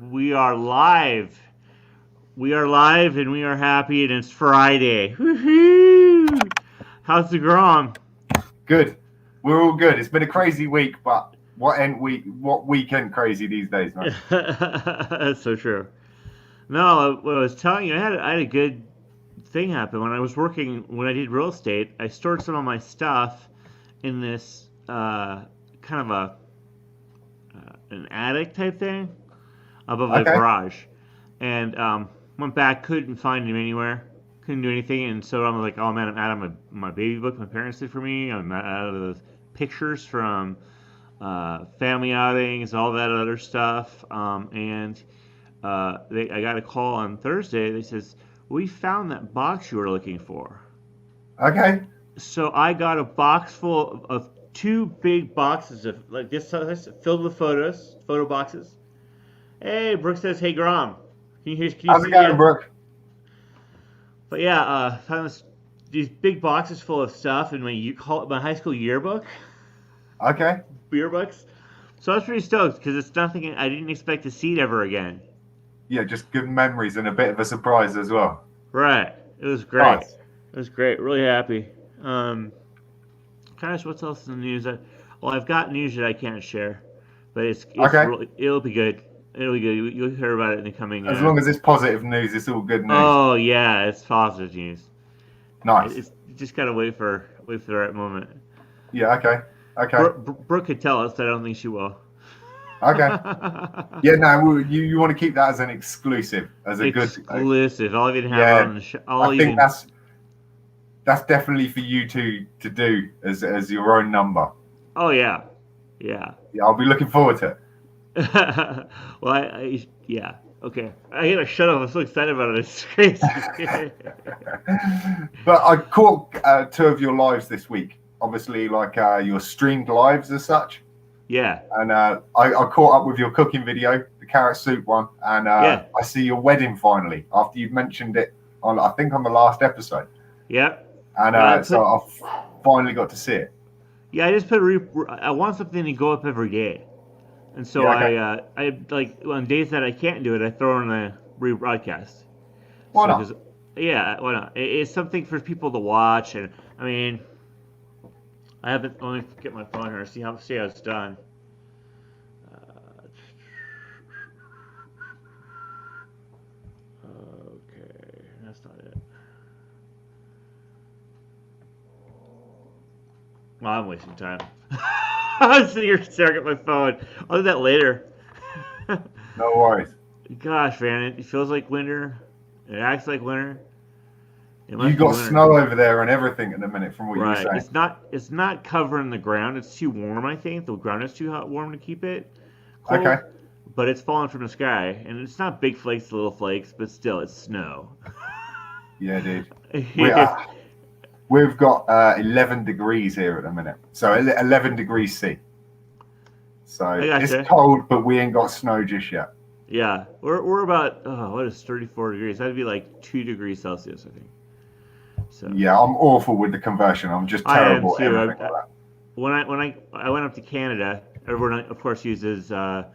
We are live. We are live and we are happy and it's Friday. Woohoo! How's the Grom? Good. We're all good. It's been a crazy week, but what weekend crazy these days, man? That's so true. No, what I was telling you, I had a good thing happen when I was working when I did real estate. I stored some of my stuff in this kind of a an attic type thing above a Okay. garage, and went back, couldn't find him anywhere, couldn't do anything, and so I'm like, oh man, I'm out of my baby book my parents did for me. I'm out of those pictures from family outings, all that other stuff, and I got a call on Thursday. They says we found that box you were looking for. Okay. So I got a box full of two big boxes of like this size, filled with photos, photo boxes. Hey, Brooke says, "Hey, Grom, can you How's it see? going, Brooke? But yeah, found these big boxes full of stuff in my high school Okay. yearbooks. So I was pretty stoked because it's nothing I didn't expect to see it ever again. Yeah, just good memories and a bit of a surprise as well. Right, it was great. Nice. It was great. Really happy. Gosh, what's else in the news? Well, I've got news that I can't share, but it's Okay. really it'll be good. It'll be good. You'll hear about it in the coming. As long as it's positive news, it's all good news. Oh yeah, it's positive news. Nice. It's you just gotta wait for the right moment. Yeah. Okay. Okay. Brooke could tell us, but I don't think she will. Okay. Yeah. No, you want to keep that as an exclusive, as a good. Exclusive. I'll even have her Yeah. on the show. I think that's definitely for you to do as your own number. Oh yeah, yeah. Yeah, I'll be looking forward to it. Well, yeah. Okay. I gotta shut up. I'm so excited about it. It's crazy. But I caught two of your lives this week. Obviously, like your streamed lives as such. Yeah. And I caught up with your cooking video, the carrot soup one, and Yeah. I see your wedding finally after you've mentioned it on I think on the last episode. Yeah. And Yeah. so I finally got to see it. Yeah. I just put. I want something to go up every day, and so Yeah, okay. I like on days that I can't do it, I throw in a rebroadcast. Why So, not? because yeah, why not? It's something for people to watch, and I mean, I haven't. Let me get my phone here. See how it's done. Okay, that's not it. Well, I'm wasting time. I'm sitting here staring at my phone. I'll do that later. No worries. Gosh, man, it feels like winter. It acts like winter. It You must be got winter. snow over there and everything at the minute, from what you were Right. saying. It's not covering the ground. It's too warm, I think. The ground is too warm to keep it cold. Okay. But it's falling from the sky, and it's not big flakes, little flakes, but still, it's snow. Yeah, dude. We've got 11 degrees here at the minute, so 11 degrees C. So I it's gotcha. cold, but we ain't got snow just yet. Yeah, we're about what is 34 degrees? That'd be like 2 degrees Celsius, I think. So Yeah, I'm awful with the conversion. I'm just I am terrible at too. everything like that. When I went up to Canada, everyone of course uses the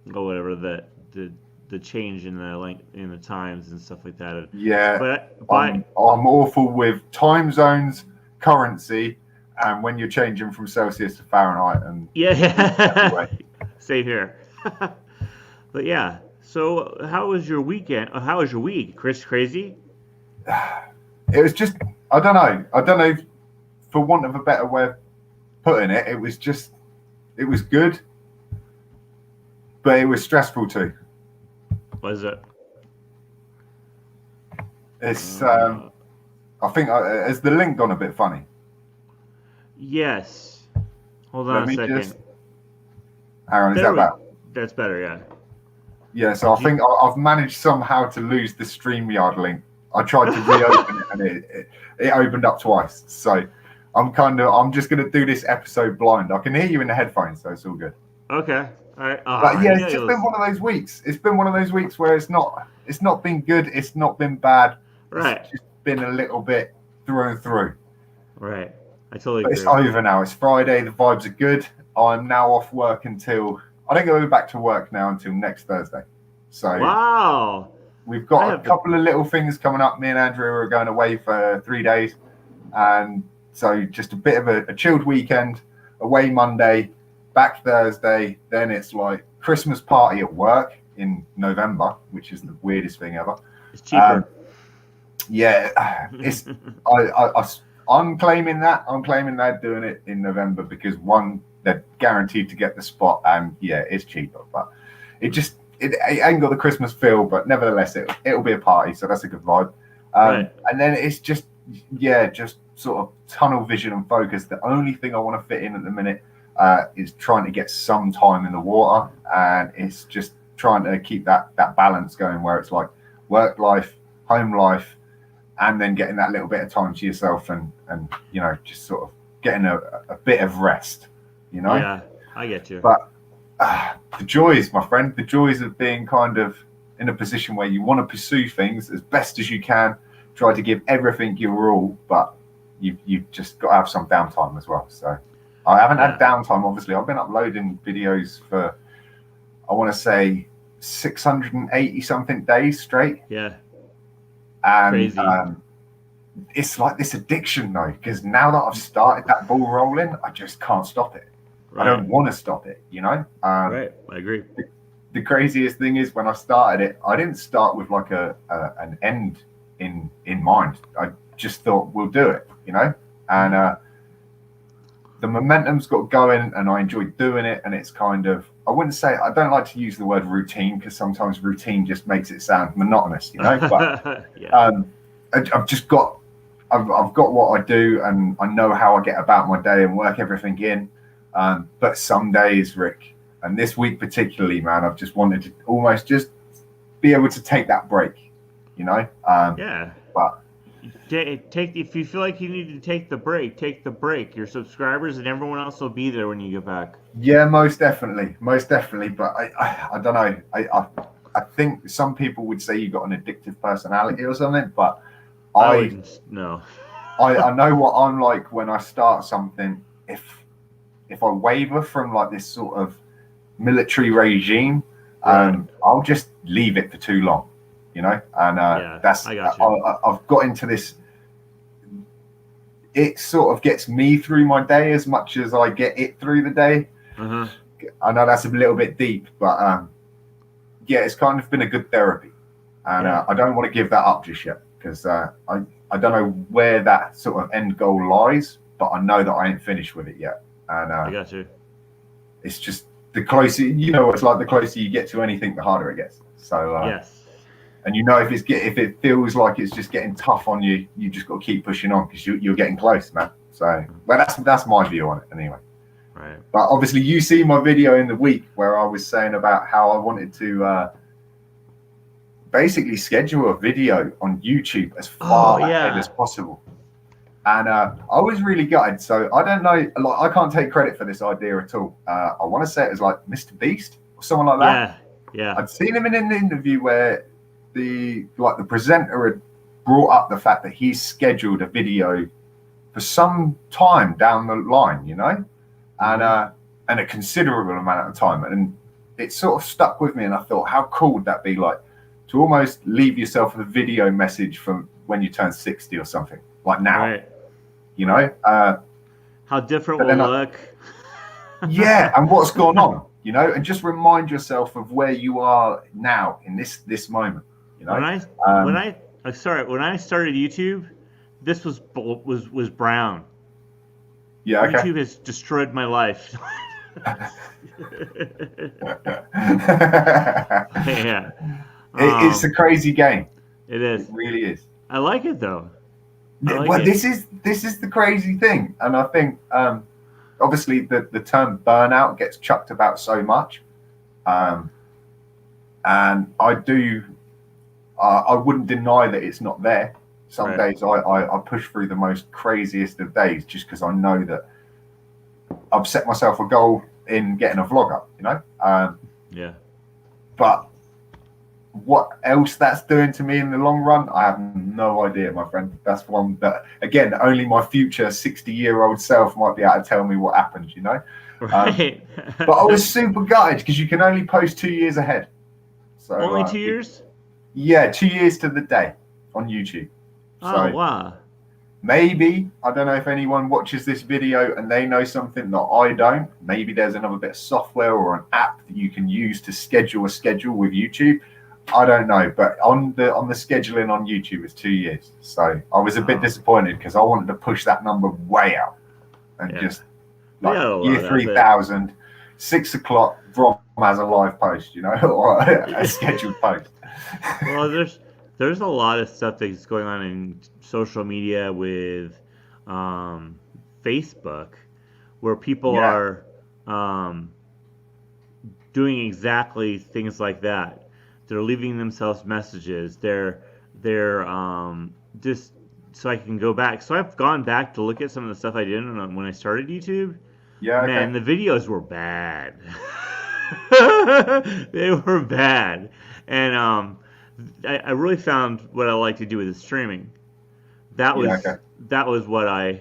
whatever the change in the length in the times and stuff like that. Yeah, But I'm awful with time zones, currency, and when you're changing from Celsius to Fahrenheit. And yeah, same here. But yeah, so how was your weekend? How was your week, Chris? Crazy? it was just I don't know, for want of a better way of putting it. It was good, but it was stressful too. Was it? It's I think has the link gone a bit funny? Yes. Hold Let on a me second. just hang on. Is There that we- better? That's better, yeah. Yeah. So I think I've managed somehow to lose the StreamYard link. I tried to reopen it and it opened up twice. So I'm just gonna do this episode blind. I can hear you in the headphones, so it's all good. Okay. All right. But yeah, it's just been one of those weeks. It's been one of those weeks where it's not been good. It's not been bad. Right. It's just been a little bit through and through. Right. I totally But agree. it's over now. It's Friday. The vibes are good. I'm now off work until I don't go back to work now until next Thursday. So Wow. we've got a couple of little things coming up. Me and Andrew are going away for 3 days, and so just a bit of a chilled weekend. Away Monday, back Thursday. Then it's like Christmas party at work in November, which is the weirdest thing ever. It's cheaper. It's I'm claiming that. I'm claiming that doing it in November because one, they're guaranteed to get the spot, and yeah, it's cheaper. But it ain't got the Christmas feel, but nevertheless, it'll be a party, so that's a good vibe. Right. And then it's just sort of tunnel vision and focus. The only thing I want to fit in at the minute is trying to get some time in the water, and it's just trying to keep that balance going where it's like work life, home life, and then getting that little bit of time to yourself and you know, just sort of getting a bit of rest, you know? Yeah, I get you. But the joys, my friend, the joys of being kind of in a position where you want to pursue things as best as you can, try to give everything your all, but you've just got to have some downtime as well. So I haven't had downtime, obviously. I've been uploading videos for, I want to say, 680 something days straight. Yeah. And crazy. It's like this addiction though, because now that I've started that ball rolling, I just can't stop it. Right. I don't want to stop it, you know? Right, I agree. The craziest thing is when I started it, I didn't start with like an end in mind. I just thought we'll do it, you know? And the momentum's got going and I enjoy doing it. And it's kind of, I wouldn't say, I don't like to use the word routine because sometimes routine just makes it sound monotonous, you know? But I've just got, I've got what I do and I know how I get about my day and work everything in. But some days, Rick, and this week particularly, man, I've just wanted to almost just be able to take that break, you know? But if you feel like you need to take the break, take the break. Your subscribers and everyone else will be there when you get back. Yeah, most definitely. But I don't know. I think some people would say you got an addictive personality or something, but I know what I'm like when I start something. If I waver from like this sort of military regime, I'll just leave it for too long, you know. And that's I got you. I've got into this. It sort of gets me through my day as much as I get it through the day. Uh-huh. I know that's a little bit deep, but it's kind of been a good therapy, and I don't want to give that up just yet because I don't know where that sort of end goal lies, but I know that I ain't finished with it yet. And I got you. It's just the closer, you know, it's like the closer you get to anything, the harder it gets. So yes. And you know, if it feels like it's just getting tough on you, you just got to keep pushing on because you're getting close, man. So, well, that's my view on it anyway. Right. But obviously, you see my video in the week where I was saying about how I wanted to basically schedule a video on YouTube as far ahead as possible. And I was really gutted. So I don't know, like I can't take credit for this idea at all. I want to say it was like Mr. Beast or someone like that. Yeah. I'd seen him in an interview where the presenter had brought up the fact that he's scheduled a video for some time down the line, you know, and a considerable amount of time. And it sort of stuck with me. And I thought, how cool would that be, like to almost leave yourself with a video message from when you turn 60 or something, like now. Right. You know, how different will look. Yeah, and what's gone on, you know, and just remind yourself of where you are now in this moment. You know, when I started YouTube, this was brown. Yeah, okay. YouTube has destroyed my life. Yeah, it's a crazy game. It is. It really is. I like it though. This is the crazy thing, and I think obviously the term burnout gets chucked about so much, and I wouldn't deny that it's not there. Some days I push through the most craziest of days just because I know that I've set myself a goal in getting a vlog up, you know. But what else that's doing to me in the long run, I have no idea, my friend. That's one that, again, only my future 60-year-old self might be able to tell me what happened, you know. Right. But I was super gutted because you can only post 2 years ahead. So Only 2 years? yeah, 2 years to the day on YouTube. Oh, So wow. maybe, I don't know if anyone watches this video and they know something that I don't. Maybe there's another bit of software or an app that you can use to schedule a schedule with YouTube. I don't know, but on the scheduling on YouTube, it's 2 years. So I was a bit disappointed because I wanted to push that number way out and just like year 3000, 6 o'clock, Grom has a live post, or a scheduled post. Well, there's a lot of stuff that's going on in social media with Facebook, where people are doing exactly things like that. They're leaving themselves messages. They're just so I can go back. So I've gone back to look at some of the stuff I did when I started YouTube. Yeah, man, the videos were bad. They were bad, and I really found what I like to do with the streaming. That was what I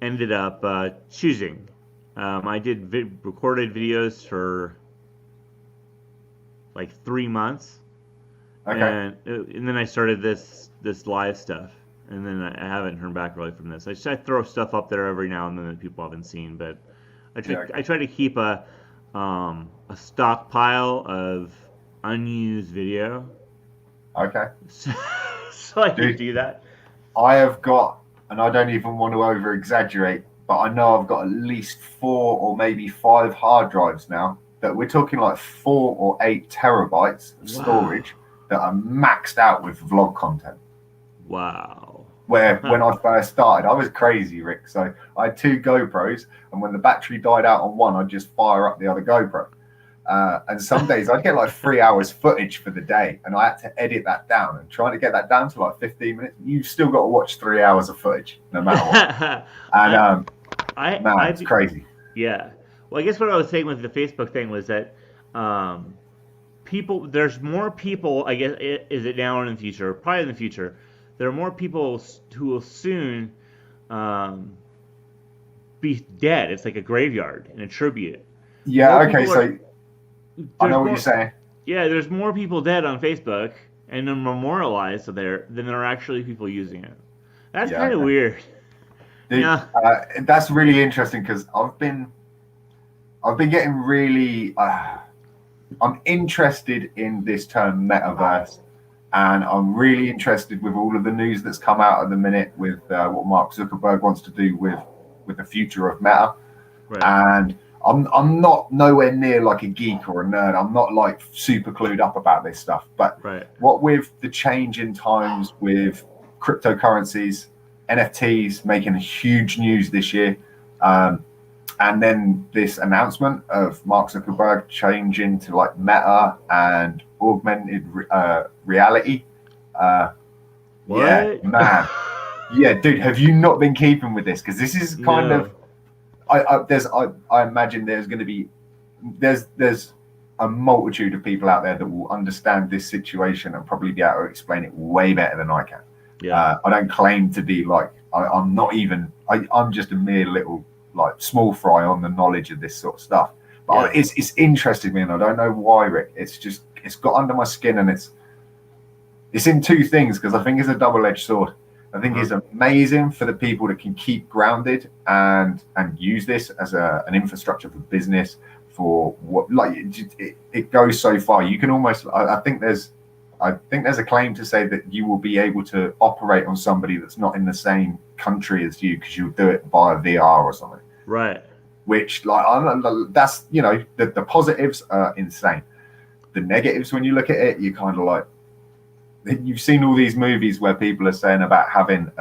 ended up choosing. I did recorded videos for like 3 months, and then I started this live stuff, and then I haven't turned back really from this. I throw stuff up there every now and then that people haven't seen, but I try to keep a stockpile of unused video. Okay. So I can do that. I have got, and I don't even want to over exaggerate, but I know I've got at least 4 or maybe 5 hard drives now that we're talking like 4 or 8 terabytes of storage that are maxed out with vlog content. Wow. Where when I first started, I was crazy, Rick. So I had 2 GoPros, and when the battery died out on one, I'd just fire up the other GoPro. And some days I'd get like 3 hours footage for the day, and I had to edit that down. And trying to get that down to like 15 minutes, you've still got to watch 3 hours of footage, no matter what. And it's crazy. Yeah. Well, I guess what I was saying with the Facebook thing was that there's more people, I guess, is it now or in the future? Probably in the future. There are more people who will soon be dead. It's like a graveyard and a tribute. Yeah, okay, so I know what you're saying. Yeah, there's more people dead on Facebook and they're memorialized there than there are actually people using it. That's kind of weird. Dude, that's really interesting because I've been getting really I'm interested in this term metaverse, and I'm really interested with all of the news that's come out at the minute with what Mark Zuckerberg wants to do with the future of Meta. Right. And I'm not nowhere near like a geek or a nerd. I'm not like super clued up about this stuff. But what with the change in times with cryptocurrencies, NFTs making huge news this year, and then this announcement of Mark Zuckerberg changing to like Meta and augmented reality. Yeah, man. Yeah, dude, have you not been keeping with this? Because this is kind of, I imagine there's going to be, there's a multitude of people out there that will understand this situation and probably be able to explain it way better than I can. Yeah. I don't claim to be like, I'm not even, I'm just a mere little like small fry on the knowledge of this sort of stuff. But it's interesting me, and I don't know why, Rick. It's got under my skin, and it's in 2 things, because I think it's a double-edged sword. I think it's amazing for the people that can keep grounded and use this as an infrastructure for business, for what, like it goes so far. You can almost, I think there's a claim to say that you will be able to operate on somebody that's not in the same country as you, because you'll do it via VR or something. Right. Which, like, that's, the positives are insane. The negatives, when you look at it, you're kind of like, you've seen all these movies where people are saying about having,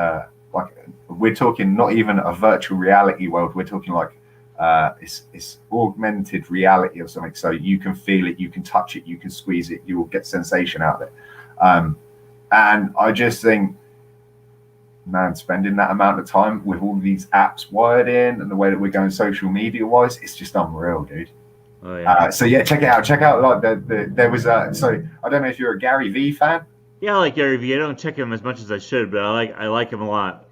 like, we're talking not even a virtual reality world. We're talking like, it's augmented reality or something. So you can feel it, you can touch it, you can squeeze it, you will get sensation out of it. And I just think, man, spending that amount of time with all these apps wired in and the way that we're going social media wise, it's just unreal, dude. Oh yeah. So yeah, check it out. Check out like there was so I don't know if you're a Gary Vee fan. Yeah, I like Gary Vee. I don't check him as much as I should, but I like him a lot.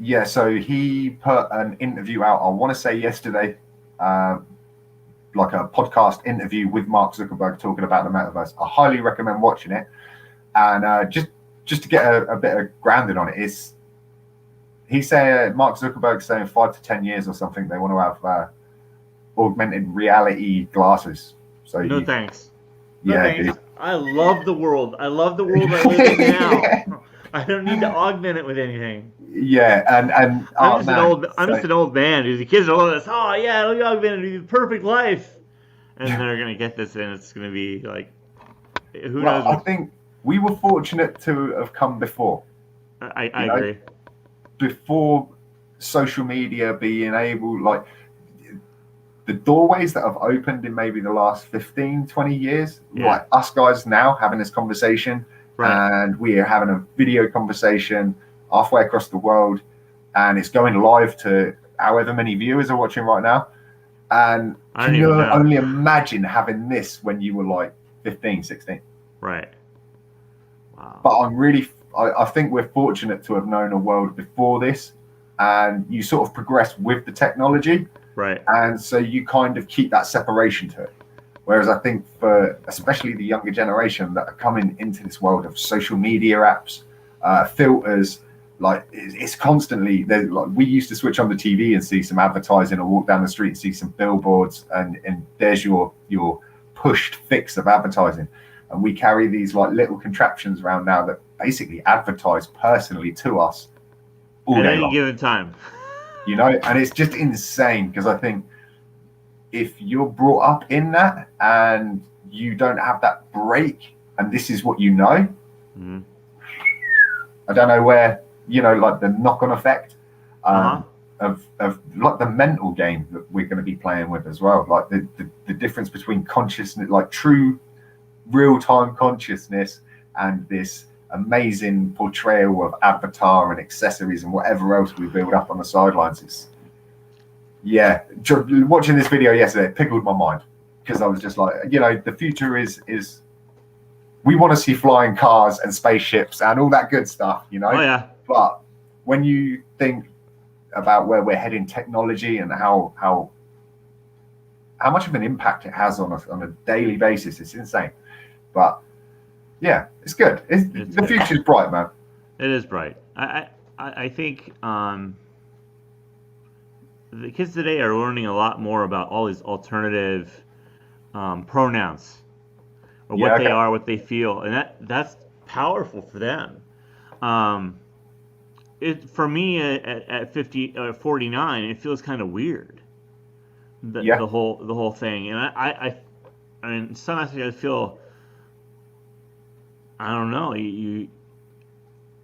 Yeah, so he put an interview out, I want to say yesterday, like a podcast interview with Mark Zuckerberg talking about the metaverse. I highly recommend watching it. And just to get a bit of grounded on it, is Mark Zuckerberg saying 5 to 10 years or something they want to have augmented reality glasses. So no thanks. No yeah, thanks. dude. I love the world. I love the world I live in now. Yeah. I don't need to augment it with anything. Yeah, and I'm oh just man, I'm just an old man who's the kids are all this. Oh yeah, look augmented, the perfect life, and they're gonna get this, and it's gonna be like, who knows? I think we were fortunate to have come before. I agree. Before social media being able, like, the doorways that have opened in maybe the last 15, 20 years, like us guys now having this conversation, and we are having a video conversation halfway across the world, and it's going live to however many viewers are watching right now. And can you only imagine having this when you were like 15, 16? Right. Wow. But I think we're fortunate to have known a world before this, and you sort of progress with the technology. Right. And so you kind of keep that separation to it. Whereas I think for especially the younger generation that are coming into this world of social media apps, filters, like it's constantly there. Like, we used to switch on the TV and see some advertising, or walk down the street and see some billboards, and there's your pushed fix of advertising. And we carry these like little contraptions around now that basically advertise personally to us all day long. At any given time. You know, and it's just insane, because I think if you're brought up in that and you don't have that break, and this is what you know, I don't know where, you know, like the knock-on effect of like the mental game that we're going to be playing with as well. Like the difference between consciousness, like true real-time consciousness, and this amazing portrayal of avatar and accessories and whatever else we build up on the sidelines. It's watching this video yesterday, it pickled my mind, because I was just like, you know, the future is we want to see flying cars and spaceships and all that good stuff, you know. Oh yeah. But when you think about where we're heading technology and how much of an impact it has on us on a daily basis, it's insane. But yeah, it's good. The future's bright, man. It is bright. I think the kids today are learning a lot more about all these alternative pronouns, or what they are, what they feel, and that's powerful for them. For me at 49, it feels kind of weird. The whole thing, and I mean, some aspects I feel. I don't know.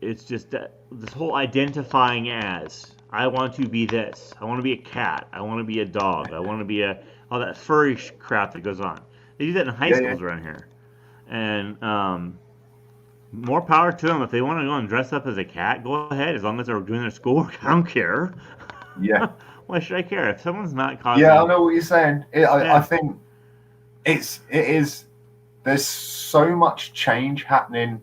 It's just that this whole identifying as, I want to be this. I want to be a cat. I want to be a dog. I want to be all that furry crap that goes on. They do that in high schools around here, and more power to them. If they want to go and dress up as a cat, go ahead. As long as they're doing their schoolwork, I don't care. Yeah. Why should I care if someone's not causing? Yeah, I know what you're saying. I think it is. There's so much change happening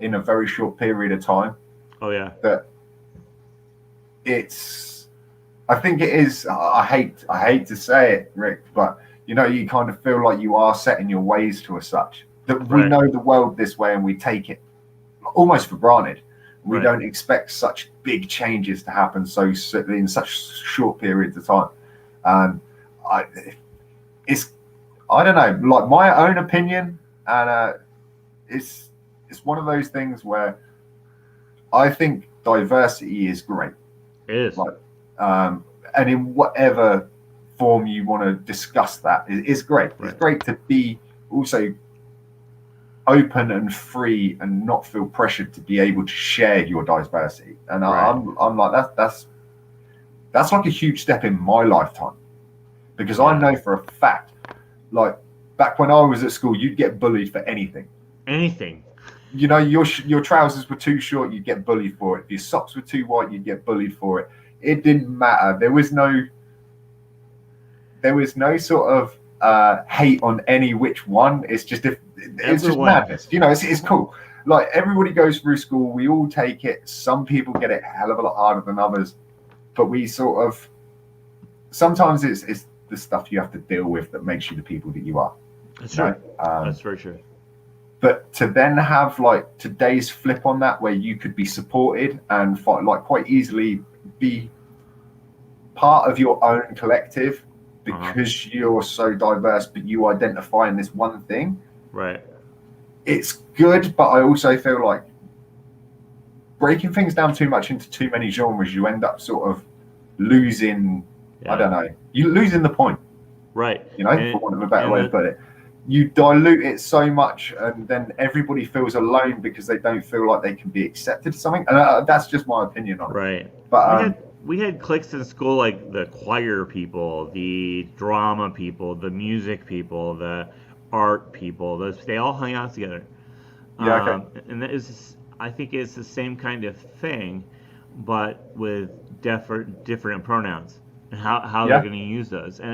in a very short period of time. Oh yeah. That I think it is. I hate to say it, Rick, but you know, you kind of feel like you are setting your ways to as such. That we know the world this way, and we take it almost for granted. We don't expect such big changes to happen in such short periods of time. I don't know, like my own opinion, and it's one of those things where I think diversity is great. It is. Like, and in whatever form you want to discuss that, it's great. Right. It's great to be also open and free and not feel pressured to be able to share your diversity. And I'm like, that's like a huge step in my lifetime, because I know for a fact, like back when I was at school, you'd get bullied for anything. Anything. You know, your trousers were too short, you'd get bullied for it. If your socks were too white, you'd get bullied for it. It didn't matter. There was no sort of hate on any which one. It's just madness. You know, it's cool. Like, everybody goes through school. We all take it. Some people get it a hell of a lot harder than others, but we sort of sometimes the stuff you have to deal with that makes you the people that you are. That's You true. know? That's very true. But to then have like today's flip on that, where you could be supported and like quite easily be part of your own collective because you're so diverse, but you identify in this one thing. Right. It's good, but I also feel like breaking things down too much into too many genres, you end up sort of losing. Yeah. I don't know. You're losing the point. Right. You know, for want of a better way to put it. You dilute it so much, and then everybody feels alone because they don't feel like they can be accepted to something. And that's just my opinion on it. Right. But we had cliques in school, like the choir people, the drama people, the music people, the art people. They all hung out together. Yeah. Okay. And that is, I think it's the same kind of thing, but with different pronouns and how they're going to use those. And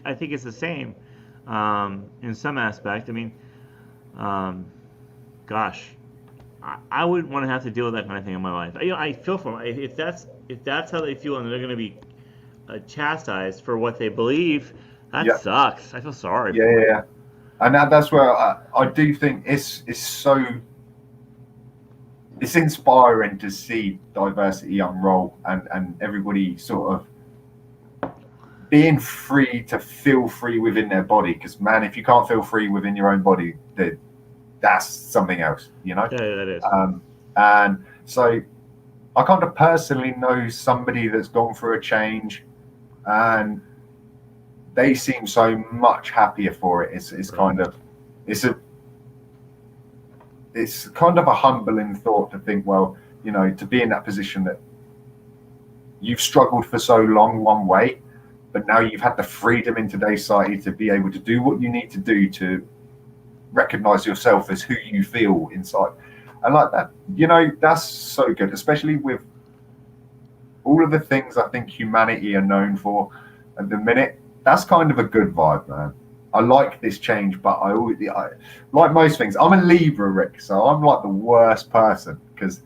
I think it's the same in some aspect. I mean, gosh, I wouldn't want to have to deal with that kind of thing in my life. I feel for them. If that's how they feel and they're going to be chastised for what they believe, that sucks. I feel sorry. Yeah. And that's where I do think it's inspiring to see diversity unroll and everybody sort of being free to feel free within their body. Because man, if you can't feel free within your own body, that's something else, you know. Yeah, that is. And so I kind of personally know somebody that's gone through a change, and they seem so much happier for it. It's kind of a humbling thought to think, well, you know, to be in that position that you've struggled for so long one way, but now you've had the freedom in today's society to be able to do what you need to do to recognize yourself as who you feel inside. And like that, you know, that's so good, especially with all of the things I think humanity are known for at the minute. That's kind of a good vibe, man. I like this change, but I like most things. I'm a Libra, Rick, so I'm like the worst person because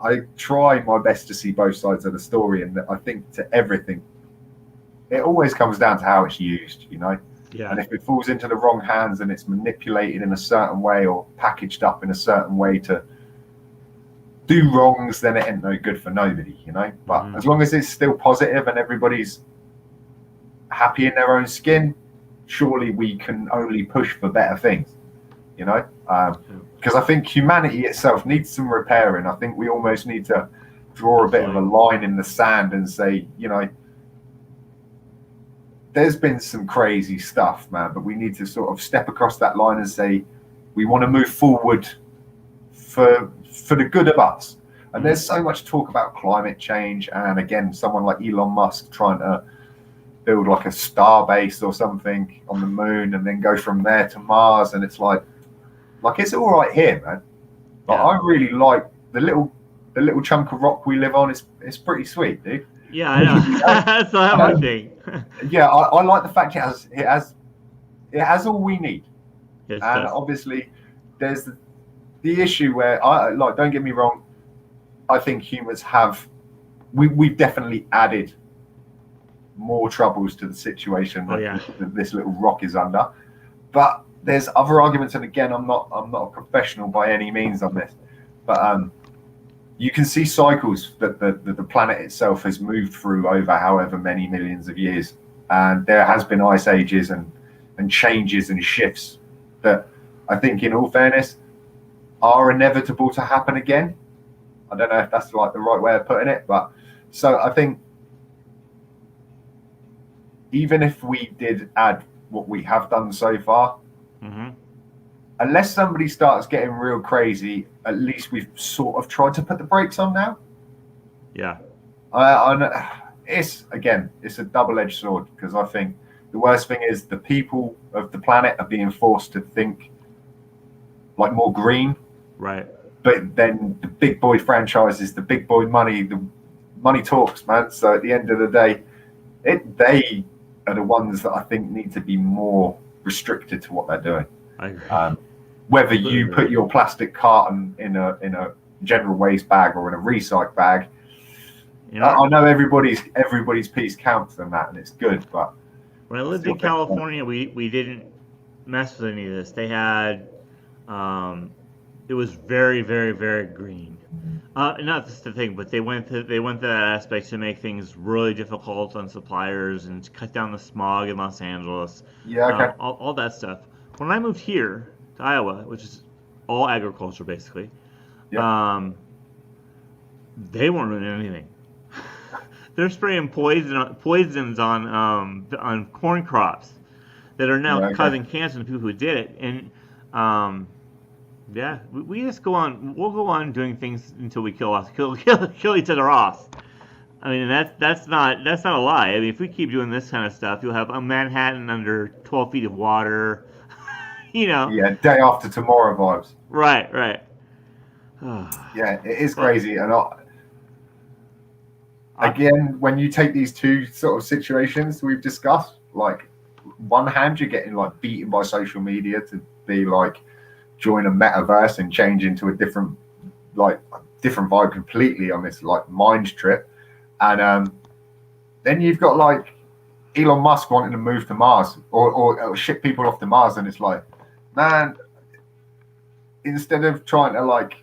I try my best to see both sides of the story, and I think to everything, it always comes down to how it's used, you know. Yeah. And if it falls into the wrong hands and it's manipulated in a certain way or packaged up in a certain way to do wrongs, then it ain't no good for nobody, you know. But as long as it's still positive and everybody's happy in their own skin, surely we can only push for better things, you know. Because I think humanity itself needs some repairing. I think we almost need to draw a bit of a line in the sand and say, you know, there's been some crazy stuff, man, but we need to sort of step across that line and say we want to move forward for the good of us. And there's so much talk about climate change, and again, someone like Elon Musk trying to build like a star base or something on the moon and then go from there to Mars, and it's like it's all right here, man. But I really like the little chunk of rock we live on. It's pretty sweet, dude. Yeah, I know. That's not my thing. Yeah, I like the fact it has all we need. Yes, and obviously there's the issue where don't get me wrong, I think humans we've definitely added more troubles to the situation that this little rock is under. But there's other arguments, and again, I'm not a professional by any means on this, but you can see cycles that the planet itself has moved through over however many millions of years, and there has been ice ages and changes and shifts that I think, in all fairness, are inevitable to happen again. I don't know if that's like the right way of putting it, but so I think even if we did add what we have done so far, unless somebody starts getting real crazy, at least we've sort of tried to put the brakes on now. Yeah. It's a double-edged sword, because I think the worst thing is the people of the planet are being forced to think like more green. Right. But then the big boy franchises, the big boy money, the money talks, man. So at the end of the day, they are the ones that I think need to be more restricted to what they're doing. I agree. Whether you put your plastic carton in a general waste bag or in a recycle bag, I know everybody's piece counts and that, and it's good, but When I lived Still in think, California, we didn't mess with any of this. They had um, it was very, very, very green. Not just the thing, but they went to that aspect to make things really difficult on suppliers and to cut down the smog in Los Angeles, yeah, okay, all that stuff. When I moved here to Iowa, which is all agriculture basically, yeah, um, they weren't doing anything. They're spraying poisons on corn crops that are now yeah, okay. causing cancer to the people who did it. And um, yeah, we just go on. We'll go on doing things until we kill each other off. I mean, that's not a lie. I mean, if we keep doing this kind of stuff, you'll have a Manhattan under 12 feet of water. You know, Yeah, day after tomorrow vibes. right, right. Yeah, it is But crazy. And I, again, when you take these two sort of situations we've discussed, like one hand you're getting like beaten by social media to be like join a metaverse and change into a different vibe completely on this like mind trip, and then you've got like Elon Musk wanting to move to Mars or ship people off to Mars, and it's like, man, instead of trying to like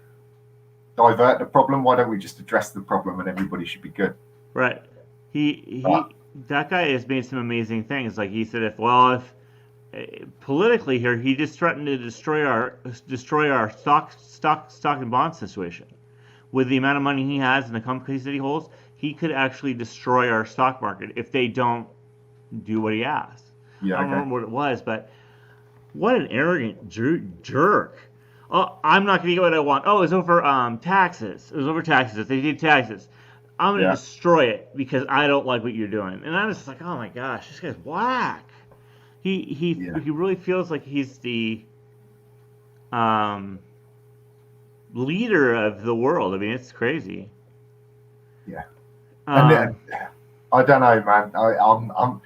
divert the problem, why don't we just address the problem and everybody should be good? right. He But he. That guy has made some amazing things. Like he said, if politically here, he just threatened to destroy our stock and bond situation. With the amount of money he has and the companies that he holds, he could actually destroy our stock market if they don't do what he asks. yeah, I don't okay, remember what it was, but what an arrogant jerk. Oh, I'm not going to get what I want. Oh, it was over taxes. It was over taxes. If they did taxes, I'm going to yeah, destroy it because I don't like what you're doing. And I'm just like, oh my gosh, this guy's whack. yeah, He really feels like he's the um, leader of the world. I mean, it's crazy. yeah. And Um, I don't know, man. I'm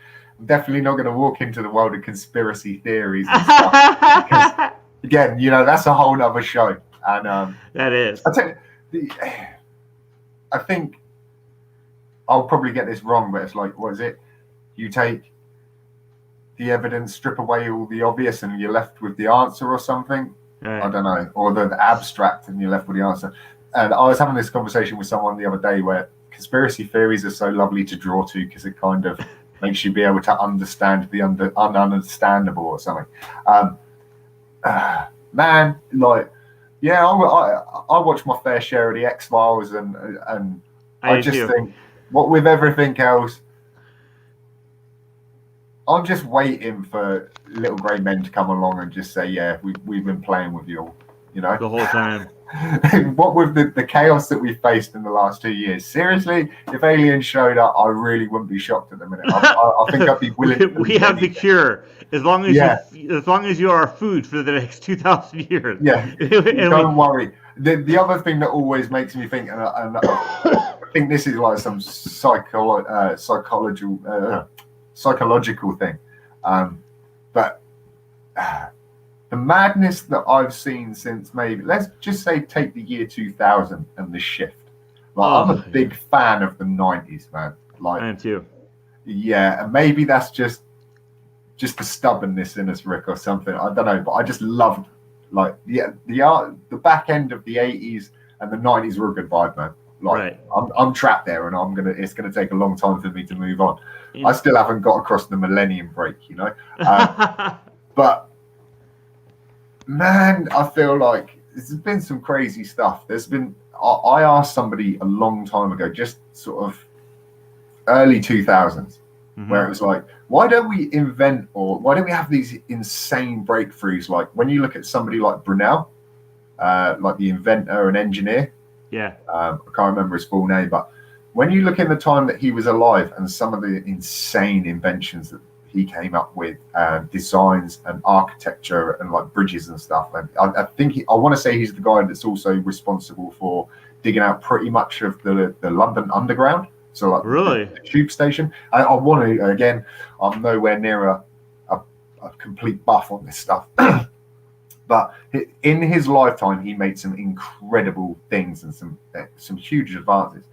definitely not going to walk into the world of conspiracy theories and stuff because, that again, that's a whole other show. And is. I tell you, I think I'll probably get this wrong, but it's like, what is it? You take the evidence, strip away all the obvious, and you're left with the answer or something. I Right. don't know, or the abstract, and you're left with the answer. And I was having this conversation with someone the other day where conspiracy theories are so lovely to draw to because it kind of makes you be able to understand the ununderstandable or something. Um, Man, like, yeah, I watch my fair share of the X Files, and I I do just too. think, what with everything else, I'm just waiting for little grey men to come along and just say, yeah, we've been playing with you all, you know. The whole time. What with the chaos that we've faced in the last 2 years, seriously, if aliens showed up, I really wouldn't be shocked at the minute. I think I'd be willing to We believe have the anything. cure Yeah, as long as you are food for the next 2,000 years. yeah, And we, don't worry. The other thing that always makes me think, and I think this is like some psychological thing, but the madness that I've seen since maybe, let's just say, take the year 2000 and the shift. Like, I'm a oh yeah, big fan of the 90s, man. Like, I am too. yeah, and maybe that's just the stubbornness in us, Rick, or something. I don't know, but I just loved, like, the back end of the 80s and the 90s were a good vibe, man. Like, Right. I'm trapped there, and it's gonna take a long time for me to move on. I In- still haven't got across the millennium break, but man, I feel like there's been some crazy stuff. I asked somebody a long time ago, just sort of early 2000s, where it was like, why don't we invent, or why don't we have these insane breakthroughs? Like when you look at somebody like Brunel, like the inventor and engineer. Yeah. I can't remember his full name, but when you look in the time that he was alive and some of the insane inventions that he came up with, designs and architecture and like bridges and stuff, and I think I want to say he's the guy that's also responsible for digging out pretty much of the London Underground. So like Really? the tube station. I want to, again, I'm nowhere near a complete buff on this stuff. But in his lifetime, he made some incredible things and some huge advances.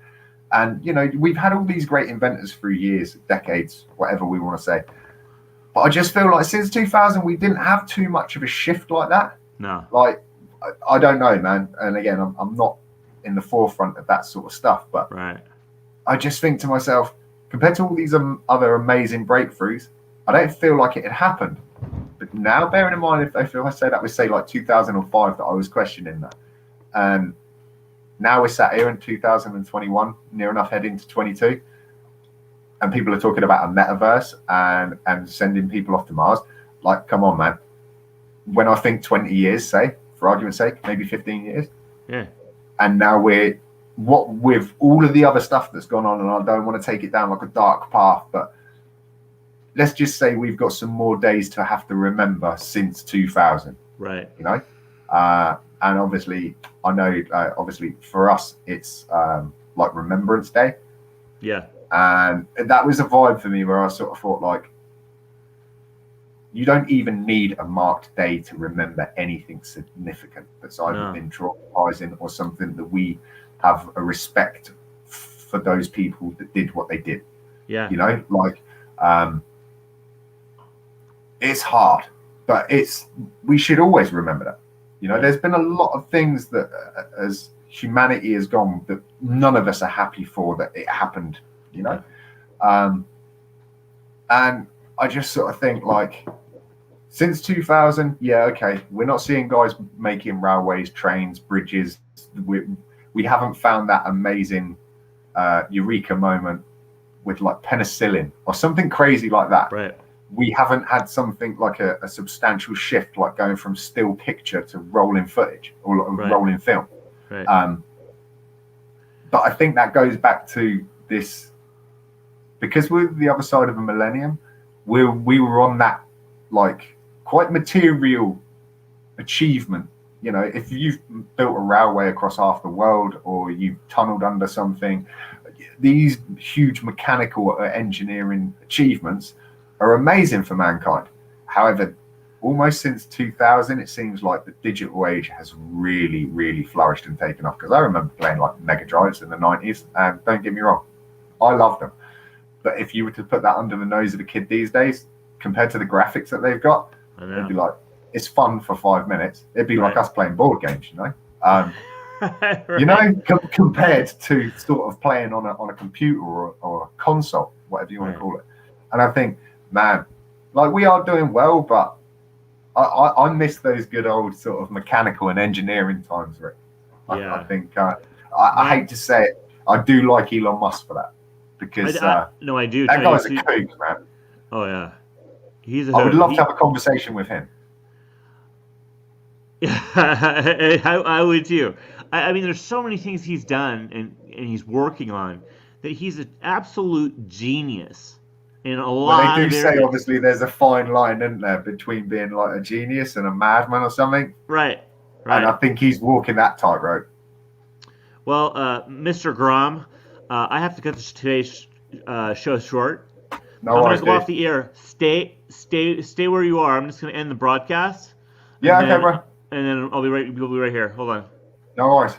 And we've had all these great inventors for years, decades, whatever we want to say. But I just feel like since 2000, we didn't have too much of a shift like that. No. Like, I don't know, man. And again, I'm not in the forefront of that sort of stuff, but Right. I just think to myself, compared to all these other amazing breakthroughs, I don't feel like it had happened. But now, bearing in mind, if I say that was, say, like 2005 that I was questioning that, and now we're sat here in 2021, near enough heading to 22, and people are talking about a metaverse and sending people off to Mars. Like, come on, man. When I think 20 years, say, for argument's sake, maybe 15 years. Yeah. And now with all of the other stuff that's gone on, and I don't want to take it down like a dark path, but let's just say we've got some more days to have to remember since 2000. Right. You know? And obviously, I know, obviously, for us, it's like Remembrance Day. Yeah. And that was a vibe for me where I sort of thought, like, you don't even need a marked day to remember anything significant that's either been traumatizing or something that we have a respect for those people that did what they did. Yeah. You know, like, it's hard, but we should always remember that. You know, there's been a lot of things that as humanity has gone that none of us are happy for that it happened, you know? And I just sort of think, like, since 2000, yeah, okay, we're not seeing guys making railways, trains, bridges. We haven't found that amazing eureka moment with like penicillin or something crazy like that. Right. We haven't had something like a substantial shift, like going from still picture to rolling footage or rolling film. Right. But I think that goes back to this, because we're the other side of a millennium. We were on that, like, quite material achievement. You know, if you've built a railway across half the world, or you've tunneled under something, these huge mechanical engineering achievements are amazing for mankind. However, almost since 2000, it seems like the digital age has really, really flourished and taken off. Because I remember playing like Mega Drives in the 90s, and don't get me wrong, I love them. But if you were to put that under the nose of a kid these days, compared to the graphics that they've got, it'd be like, it's fun for 5 minutes. It'd be like us playing board games, you know? Right. You know, compared to sort of playing on a computer or a console, whatever you want to call it. And I think, man, like, we are doing well, but I miss those good old sort of mechanical and engineering times, Rick. I think, I hate to say it, I do like Elon Musk for that. Because no, I do. That guy's a kook, man. Oh yeah, I would love to have a conversation with him. Yeah, I would too. I mean, there's so many things he's done and he's working on that he's an absolute genius in a lot. Well, they do of say, obviously, there's a fine line, isn't there, between being like a genius and a madman or something. Right. And I think he's walking that tightrope. Well, Mr. Grom, I have to cut today's show short. No, I'm going to go off the air. Stay where you are. I'm just going to end the broadcast. Yeah, okay, bro. And then we'll be right here. Hold on. No worries.